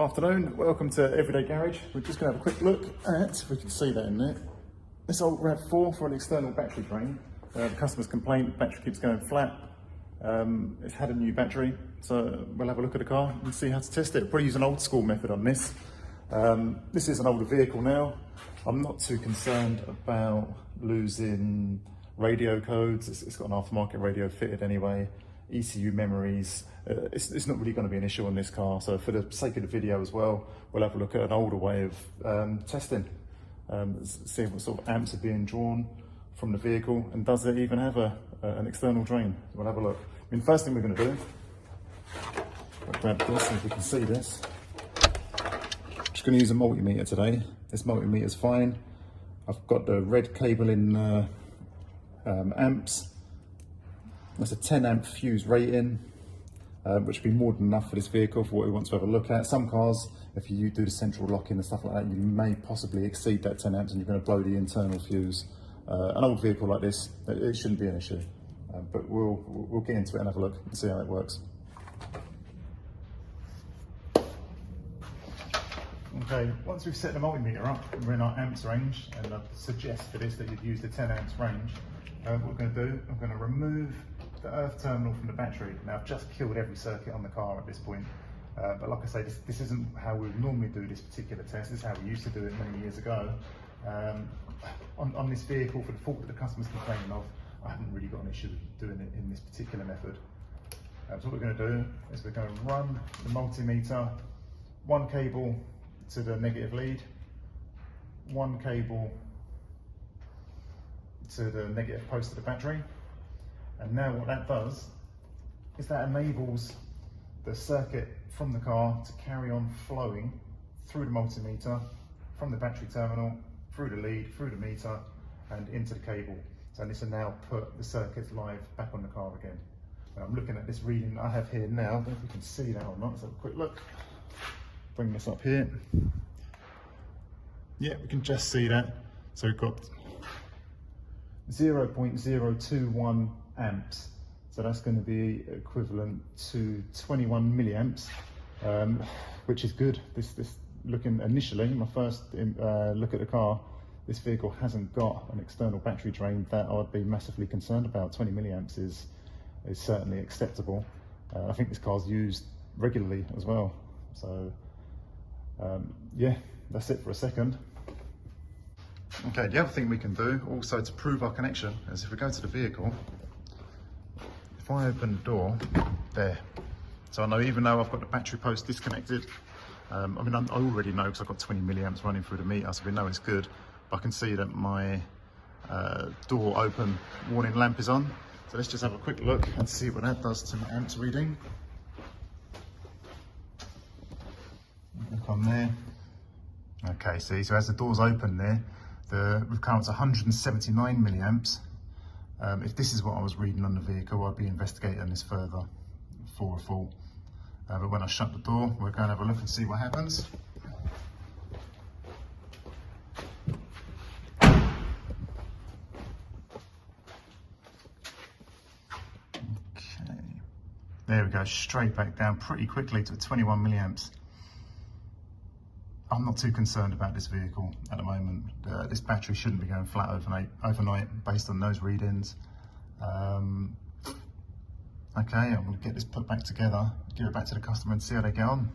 Afternoon, welcome to Everyday Garage. We're just going to have a quick look at, if we can see that in there, this old RAV4 for an external battery drain. The customer's complaint, the battery keeps going flat. It's had a new battery, so we'll have a look at the car and see how to test it. We'll probably use an old school method on this. This is an older vehicle now. I'm not too concerned about losing radio codes. It's got an aftermarket radio fitted anyway. ECU memories, it's not really going to be an issue on this car. So for the sake of the video as well, we'll have a look at an older way of testing, see what sort of amps are being drawn from the vehicle, and does it even have an external drain. We'll have a look. I mean, first thing we're going to do, I'll grab this so we can see this. I'm just going to use a multimeter today. This multimeter is fine. I've got the red cable in amps. That's a 10 amp fuse rating, which would be more than enough for this vehicle for what we want to have a look at. Some cars, if you do the central locking and stuff like that, you may possibly exceed that 10 amps and you're going to blow the internal fuse. An old vehicle like this, it shouldn't be an issue, but we'll get into it and have a look and see how it works. Okay, once we've set the multimeter up, we're in our amps range, and I suggest for this that you'd use the 10 amps range. What we're going to do, I'm going to remove the earth terminal from the battery. Now, I've just killed every circuit on the car at this point, but like I say, this isn't how we would normally do this particular test. This is how we used to do it many years ago. On this vehicle, for the fault that the customer's complaining of, I haven't really got an issue with doing it in this particular method. So what we're going to do is we're going to run the multimeter, one cable to the negative lead, one cable to the negative post of the battery. And now what that does is that enables the circuit from the car to carry on flowing through the multimeter, from the battery terminal, through the lead, through the meter, and into the cable. So this will now put the circuits live back on the car again. And I'm looking at this reading I have here now. I don't know if we can see that or not. Let's have a quick look. Bring this up here. Yeah, we can just see that. So we've got 0.021 amps. So that's going to be equivalent to 21 milliamps, which is good. This looking initially, my first look at the car, this vehicle hasn't got an external battery drain that I'd be massively concerned about. 20 milliamps is certainly acceptable. I think this car's used regularly as well. So yeah, that's it for a second. Okay, the other thing we can do also to prove our connection is if we go to the vehicle, if I open the door there, so I know even though I've got the battery post disconnected, I mean, I already know because I've got 20 milliamps running through the meter, so we know it's good. But I can see that my door open warning lamp is on. So let's just have a quick look and see what that does to my amps reading. Look on there. Okay, see, so as the door's open there, we've come up to 179 milliamps. If this is what I was reading on the vehicle, I'd be investigating this further for a fault. But when I shut the door, we're going to have a look and see what happens. Okay, there we go, straight back down pretty quickly to 21 milliamps. I'm not too concerned about this vehicle at the moment. This battery shouldn't be going flat overnight based on those readings. Okay, I'm going to get this put back together, give it back to the customer and see how they get on.